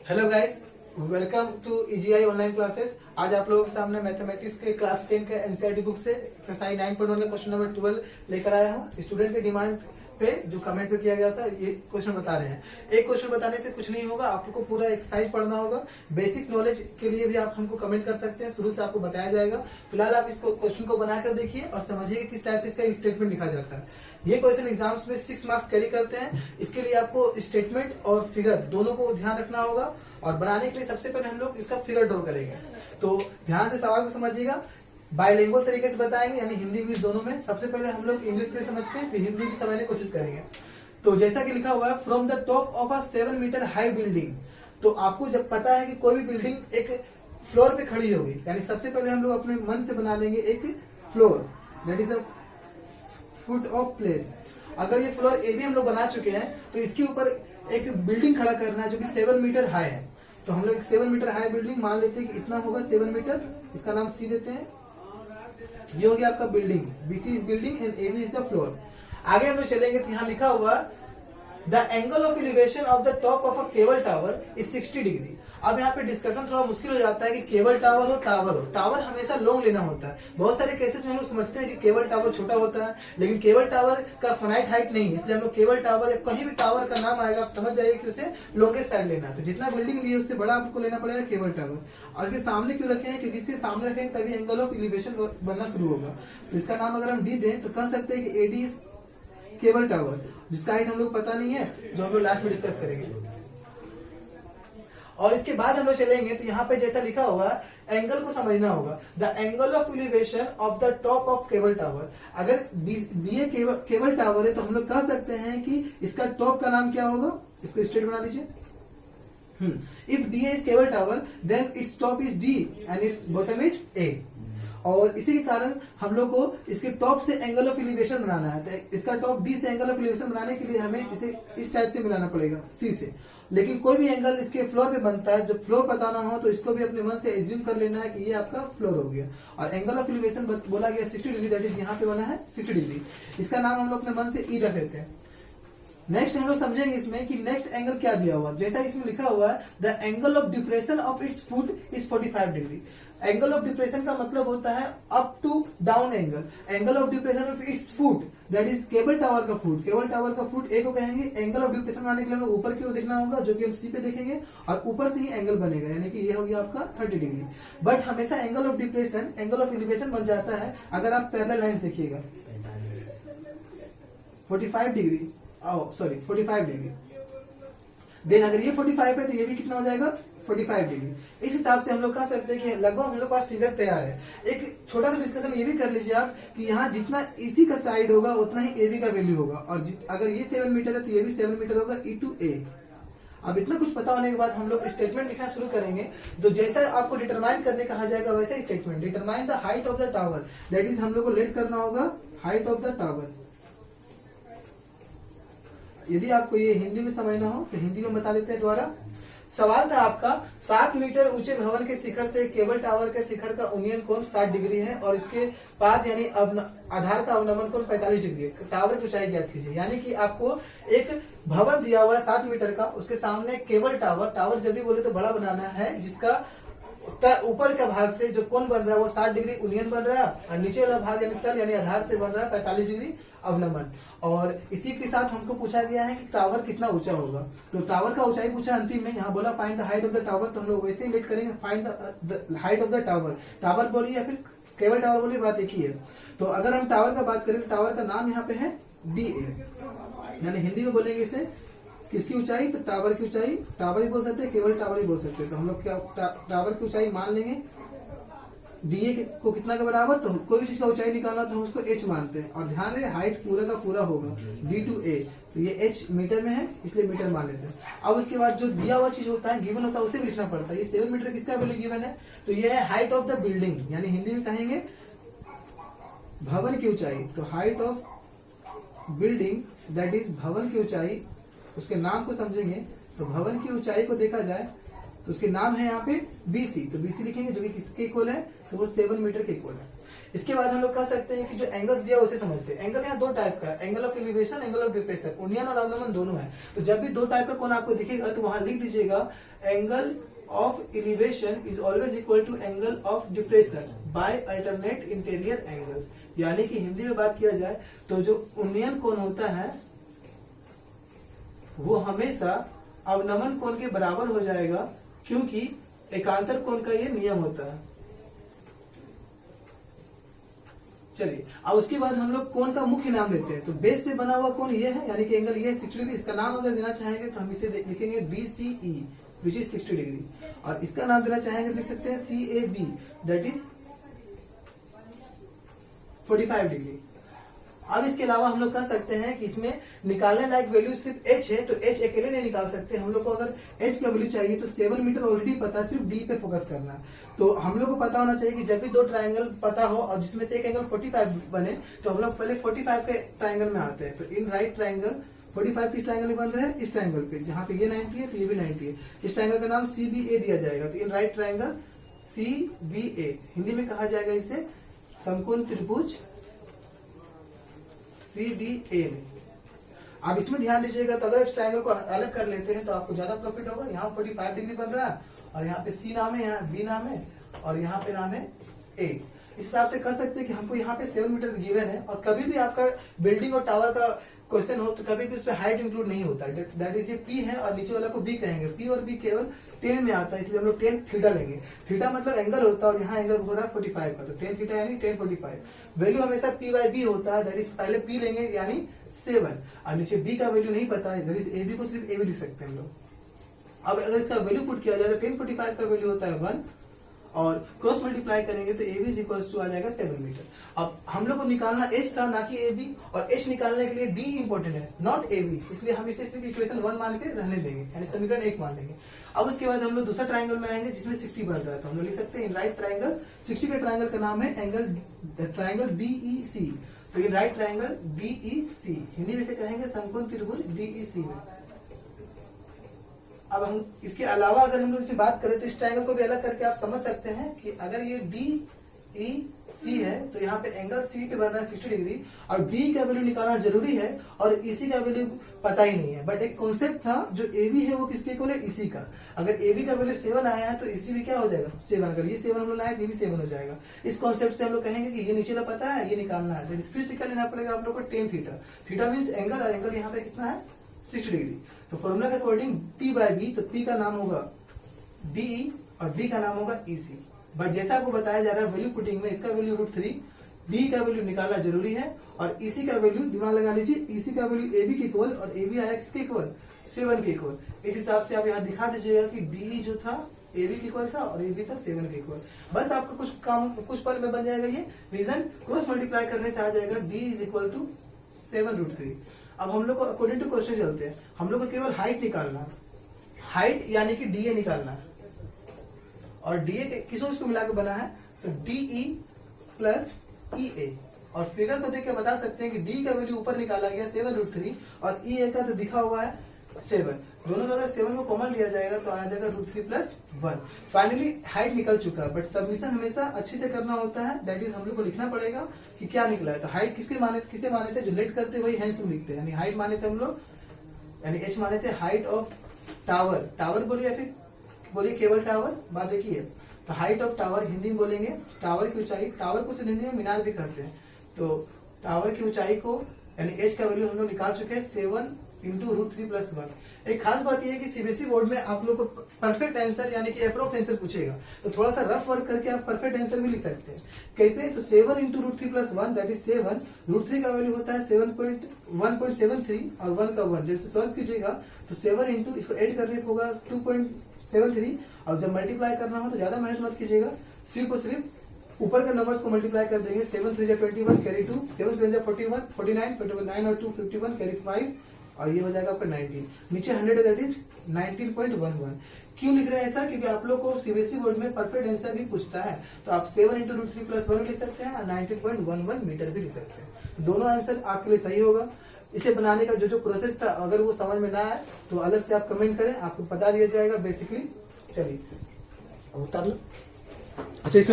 Hello guys, welcome to EGI online classes. आज आप लोगों के सामने मैथमेटिक्स के क्लास 10 के एनसीईआरटी बुक से एक्सरसाइज 9.1 का क्वेश्चन नंबर 12 लेकर आया हूँ। स्टूडेंट के डिमांड पे जो कमेंट पे किया गया था, ये क्वेश्चन बता रहे हैं। एक क्वेश्चन बताने से कुछ नहीं होगा, आपको पूरा एक्सरसाइज पढ़ना होगा। बेसिक नॉलेज के लिए भी आप हमको कमेंट कर सकते हैं, शुरू से आपको बताया जाएगा। फिलहाल आप इसको क्वेश्चन को बनाकर देखिए और समझिए कि किस टाइप से इसका स्टेटमेंट लिखा जाता है। ये क्वेश्चन एग्जाम्स में 6 मार्क्स कैरी करते हैं। इसके लिए आपको स्टेटमेंट और फिगर दोनों को ध्यान रखना होगा और बनाने के लिए सबसे पहले हम लोग इसका फिगर ड्रॉ करेंगे। तो ध्यान से सवाल को समझिएगा। बाइलिंगुअल तरीके से बताएंगे, यानी हिंदी इंग्लिश दोनों में। सबसे पहले हम लोग इंग्लिश में समझते हैं, फिर हिंदी भी समझने की कोशिश करेंगे। तो जैसा कि लिखा हुआ है, from the top of a 7 metre high building. तो आपको जब पता है कि कोई भी बिल्डिंग एक फ्लोर पे खड़ी होगी, यानी सबसे पहले हम लोग अपने मन से बना लेंगे एक floor, that is a foot of place. अगर ये फ्लोर ए भी हम लोग बना चुके हैं, तो इसके ऊपर एक बिल्डिंग खड़ा करना है जो कि 7 मीटर हाई है। तो हम लोग 7 मीटर हाई बिल्डिंग मान लेते हैं कि इतना होगा 7 मीटर। इसका नाम सी देते हैं। ये हो गया आपका building, BC is building and A B is the floor. आगे हम लोग चलेंगे तो यहाँ लिखा हुआ the angle of elevation of the top of a cable tower is 60 degree. अब यहाँ पे डिस्कशन थोड़ा मुश्किल हो जाता है कि केबल टावर हो टावर हो। टावर हमेशा लॉन्ग लेना होता है। बहुत सारे केसेस में हम लोग समझते हैं कि केबल टावर छोटा होता है, लेकिन केबल टावर का फाइनाइट हाइट नहीं है। इसलिए हम लोग केबल टावर या कहीं भी टावर का नाम आएगा, आप समझ जाइए कि उसे लॉन्गेस्ट साइड लेना है। तो जितना बिल्डिंग भी है उससे बड़ा आपको लेना पड़ेगा केबल टावर। और इसके सामने क्यों रखे हैं? क्योंकि इसके सामने रखेंगे तभी एंगल ऑफ एलिवेशन बनना शुरू होगा। तो इसका नाम अगर हम डी दें तो कह सकते हैं कि एडी इज केबल टावर, जिसका हाइट हम लोग पता नहीं है, जो हम लोग लास्ट में डिस्कस करेंगे। और इसके बाद हम लोग चलेंगे तो यहाँ पे जैसा लिखा हुआ एंगल को समझना होगा। The angle of elevation of the top of cable tower. अगर दिए केबल टावर है तो हम लोग कह सकते हैं कि इसका टॉप का नाम क्या होगा। इसको स्ट्रेट बना लीजिए। If D is cable tower then its top is D and its bottom is A. और इसी के कारण हम लोग को इसके टॉप से एंगल ऑफ एलिवेशन बनाना है। तो इसका टॉप डी से एंगल ऑफ एलिवेशन बनाने के लिए हमें इसे इस टाइप से मिलाना पड़ेगा, सी से। लेकिन कोई भी एंगल इसके फ्लोर पे बनता है, जो फ्लोर पता ना हो तो इसको भी अपने मन से एज्यूम कर लेना है कि ये आपका फ्लोर हो गया। और एंगल ऑफ एलिवेशन बोला गया 60 डिग्री, दैट इज यहाँ पे बना है 60 डिग्री। इसका नाम हम लोग अपने मन से ई रख लेते हैं। नेक्स्ट हम लोग समझेंगे इसमें कि नेक्स्ट एंगल क्या दिया हुआ। जैसा इसमें लिखा हुआ है the angle of depression of its foot is 45 degree. Angle of depression का मतलब होता है up to down angle. Angle of depression of its foot, that is cable tower का फुट। केबल टावर का फुट ए को कहेंगे। Angle of depression बनाने के लिए हमें ऊपर की ओर देखना होगा, जो कि हम सी पे देखेंगे, और ऊपर से ही एंगल बनेगा, यानी कि ये हो गया आपका 30 डिग्री। बट हमेशा angle of depression angle of elevation बन जाता है अगर आप पैरेलल लाइंस देखिएगा। 45 डिग्री, सॉरी 45 डिग्री। देन अगर ये 45 है तो ये भी कितना हो जाएगा 45 डिग्री। इस हिसाब से हम लोग कह सकते हैं कि लगभग हम लोग पास फिगर तैयार है। एक छोटा सा डिस्कशन ये भी कर लीजिए आप कि यहाँ जितना इसी का साइड होगा उतना ही ए बी का वैल्यू होगा। और अगर ये 7 मीटर है तो ये भी 7 मीटर होगा, ई टू ए। अब इतना कुछ पता होने के बाद हम लोग स्टेटमेंट लिखना शुरू करेंगे। तो जैसा आपको डिटरमाइन करने कहा जाएगा वैसा statement. Determine the height of the tower, that is हम लोग को लेट करना होगा हाइट ऑफ द टावर। यदि आपको ये हिंदी में समझना हो तो हिंदी में बता देते हैं दोबारा। सवाल था आपका 7 मीटर ऊंचे भवन के शिखर से केबल टावर के शिखर का उन्नयन कोण 60 डिग्री है और इसके पाद यानी आधार का अवनमन कोण 45 डिग्री है। टावर की ऊंचाई ज्ञात कीजिए। यानी कि आपको एक भवन दिया हुआ है 7 मीटर का, उसके सामने केबल टावर, टावर जब भी बोले तो बड़ा बनाना है, जिसका ऊपर का भाग से जो कोण बन रहा है वो 60 डिग्री उन्नयन बन रहा है, और नीचे वाला भाग यानी तल यानी आधार से बन रहा है 45 डिग्री अवनमन। और इसी के साथ हमको पूछा गया है कि टावर कितना ऊंचा होगा। तो टावर का ऊंचाई पूछा अंतिम में। यहाँ बोला find the height of the tower, तो हम लोग वैसे ही लेट करेंगे find the height of the tower. Tower बोलिए या फिर केबल टावर बोलिए, बात एक ही है। तो अगर हम टावर का बात करें तो टावर का नाम यहाँ पे है डी ए, यानी हिंदी में बोलेंगे इसे किसकी ऊंचाई, तो टावर की ऊंचाई। टावर ही बोल सकते हैं, केबल टावर ही बोल सकते हैं। तो हम लोग क्या टावर की ऊंचाई मान लेंगे डीए को कितना के बराबर। तो कोई भी चीज का ऊंचाई निकालना तो हम उसको एच मानते हैं। और ध्यान रहे हाइट पूरा का पूरा होगा डी टू ए। तो ये एच मीटर में है इसलिए मीटर मान लेते हैं। अब उसके बाद जो दिया हुआ चीज होता है, गिवन होता है, उसे भी लिखना पड़ता है। ये 7 मीटर किसका वैल्यू गिवन है, तो ये है हाइट ऑफ द बिल्डिंग, यानी हिंदी में कहेंगे भवन की ऊंचाई। तो height of building that is भवन की ऊंचाई। उसके नाम को समझेंगे तो भवन की ऊंचाई को देखा जाए तो उसके नाम है यहाँ पे बीसी। तो बीसी लिखेंगे जो कि किसके इक्वल है, तो वो 7 मीटर के इक्वल है। इसके बाद हम लोग कह सकते हैं कि जो एंगल्स दिया उसे समझते हैं। एंगल यहाँ दो टाइप का है, angle of elevation, angle of depression, उन्नयन और अवनमन दोनों है। तो जब भी दो टाइप का कोण आपको दिखेगा तो वहां लिख दीजिएगा angle of elevation is always equal to angle of depression by alternate interior angle. यानी कि हिंदी में बात किया जाए तो जो उन्नयन कोण होता है वो हमेशा अवनमन कोण के बराबर हो जाएगा, क्योंकि एकांतर कोण का ये नियम होता है। चलिए अब उसके बाद हम लोग कोण का मुख्य नाम लेते हैं। तो बेस से बना हुआ कोण ये है, यानी कि एंगल ये है 60 डिग्री। इसका नाम अगर देना चाहेंगे तो हम इसे लिखेंगे BCE विच इज 60 डिग्री, और इसका नाम देना चाहेंगे लिख सकते हैं CAB दैट इज 45 डिग्री। अब इसके अलावा हम लोग कह सकते हैं कि इसमें निकालने लायक वैल्यू सिर्फ h है, तो h अकेले नहीं निकाल सकते। हम लोग को अगर h का वैल्यू चाहिए तो 7 मीटर ऑलरेडी पता है, सिर्फ d पे फोकस करना है। तो हम लोग को पता होना चाहिए कि जब भी दो ट्रायंगल पता हो और जिसमें से एक एंगल 45 बने तो हम लोग पहले 45 के ट्रायंगल में आते हैं। तो इन राइट ट्रायंगल 45 किस ट्रायंगल में बन रहे हैं, इस ट्रायंगल पे, जहाँ पे ये 90 है तो ये भी 90 है। इस ट्रायंगल का नाम CBA दिया जाएगा। तो in right triangle CBA, Hindi में कहा जाएगा इसे समकोण त्रिभुज CBA में। आप इसमें ध्यान दीजिएगा, तो अगर इस ट्रायंगल को अलग कर लेते हैं तो आपको ज्यादा प्रॉफिट होगा। यहाँ 45 डिग्री बन रहा है और यहाँ पे C नाम है, यहाँ B नाम है और यहाँ पे नाम है A। इस हिसाब से कह सकते हैं कि हमको यहाँ पे 7 मीटर गिवन है। और कभी भी आपका बिल्डिंग और टावर का क्वेश्चन हो तो कभी भी उसमें हाइट इंक्लूड नहीं होता है। दैट इज ये P है और नीचे वाला को B कहेंगे। P और B केवल 10 में आता है, इसलिए हम लोग 10 थीटा लेंगे। थीटा मतलब एंगल होता है और यहाँ एंगल हो रहा है 45 का, तो 10 थीटा यानी 10 45। वैल्यू हमेशा P/B होता है, दैट इज पहले P लेंगे यानी 7 और नीचे B का वैल्यू नहीं पता है, दैट इज AB को सिर्फ AB लिख सकते हैं हम लोग। अब अगर इसका वैल्यू पुट किया जाए तो 10 45 का वैल्यू होता है 1 और क्रॉस मल्टीप्लाई करेंगे तो AB इज इक्वल्स टू आ जाएगा 7 मीटर। अब हम लोग को निकालना H था ना कि AB, और H निकालने के लिए D इंपॉर्टेंट है नॉट AB, इसलिए हम इसे सिर्फ इक्वेशन 1 मान के रहने देंगे, यानी समीकरण 1 मान लेंगे। अब उसके बाद हम लोग दूसरा ट्रायंगल में आएंगे जिसमें 60 बन रहा है, तो हम लोग लिख सकते हैं इन राइट ट्रायंगल 60 के ट्रायंगल का नाम है ट्रायंगल BEC। तो in right triangle BEC Hindi में से कहेंगे समकोण त्रिभुज BEC में। अब हम इसके अलावा अगर हम लोग इससे बात करें तो इस ट्रायंगल को भी अलग करके आप समझ सकते हैं कि अगर ये DEC है तो यहाँ पे एंगल C पे बन रहा है 60 डिग्री और D का वैल्यू निकालना जरूरी है और EC का वैल्यू पता ही नहीं है। बट एक कॉन्सेप्ट था जो AB है वो किसके इक्वल है, EC का। अगर AB का वैल्यू 7 आया है तो EC भी क्या हो जाएगा 7। अगर ये 7 हम लोग लाए तो ये भी 7 हो जाएगा। इस कॉन्सेप्ट से हम लोग कहेंगे कि ये नीचे पता है, ये निकालना है। फिर से क्या लेना पड़ेगा आप लोग को 10 थीटा। थीटा मीन्स एंगल और एंगल यहाँ पे कितना है 60 डिग्री। तो फॉर्मूला के अकॉर्डिंग P/B, तो P का नाम होगा DE और B का नाम होगा EC। बट जैसा आपको बताया जा रहा है वैल्यू पुटिंग में, इसका वैल्यू √3, D का वैल्यू निकालना जरूरी है और EC का वैल्यू दिमाग लगा लीजिए, EC का वैल्यू AB के इक्वल और AB आया किसके इक्वल 7 के इक्वल। इस हिसाब से आप यहाँ दिखा दीजिएगा कि DE जो था AB के इक्वल था और AB था 7 के इक्वल। बस आपका कुछ काम कुछ पल में बन जाएगा ये रीजन, क्रॉस मल्टीप्लाई करने से आ जाएगा D इज इक्वल टू 7√3। अब हम लोग को अकॉर्डिंग टू क्वेश्चन चलते हैं। हम लोग को केवल हाइट निकालना है, हाइट यानी कि DA निकालना है और DA किसको इसको मिलाकर बना है तो DE प्लस EA। और फिगर को देख के बता सकते हैं कि D का वैल्यू ऊपर निकाला गया 7√3 और EA का तो दिखा हुआ है 7। दोनों में अगर 7 को कॉमन लिया जाएगा तो आ जाएगा √3 प्लस 1। फाइनली हाइट निकल चुका है। बट सबमिशन हमेशा अच्छे से करना होता है, दैट इज हम लोग को लिखना पड़ेगा कि क्या निकला है। तो हाइट किसे माने थे, जो लेट करते वही हैंस में लिखते हैं। यानी हाइट माने थे हम लोग, यानी H माने थे हाइट ऑफ टावर। टावर बोलिए या फिर बोलिए केबल टावर, बात देखिए। तो हाइट ऑफ टावर हिंदी में बोलेंगे टावर की ऊंचाई। टावर को हिंदी में मीनार भी कहते हैं। तो टावर की ऊंचाई को यानी H का वैल्यू हम लोग निकाल चुके हैं 7 इंटू √3 प्लस 1। एक खास बात यह है कि CBSE बोर्ड में आप लोग को परफेक्ट आंसर यानी कि अप्रोक्स आंसर पूछेगा, तो थोड़ा सा रफ वर्क करके आप परफेक्ट आंसर भी लिख सकते हैं। कैसे, तो 7 इंटू √3 प्लस 1 दैट इज 7। √3 का वैल्यू होता है 1.73 और 1 का 1। जैसे सॉल्व कीजिएगा तो 7 इंटू इसको ऐड करने को होगा 2.73 और जब मल्टीप्लाई करना हो तो ज्यादा मेहनत मत कीजिएगा, सिर्फ और सिर्फ ऊपर के नंबर्स को मल्टीप्लाई कर देंगे। 7 3 21 कैरी 2, 7 7 41 49 9 और 2 51 कैरी 5 और ये हो जाएगा आपका 19। नीचे 100 दैट इज 19.11। क्यों लिख रहे हैं ऐसा, क्योंकि आप लोग को CBSE बोर्ड में परफेक्ट आंसर भी पूछता है। तो आप 7 इंटू √3 प्लस 1 लिख सकते हैं और 19.11 मीटर भी लिख सकते हैं। दोनों आंसर आपके लिए सही होगा। इसे बनाने का जो प्रोसेस था अगर वो समझ में ना आए तो अलग से आप कमेंट करें, आपको बता दिया जाएगा बेसिकली। चलिए उतार लो। अच्छा, इसमें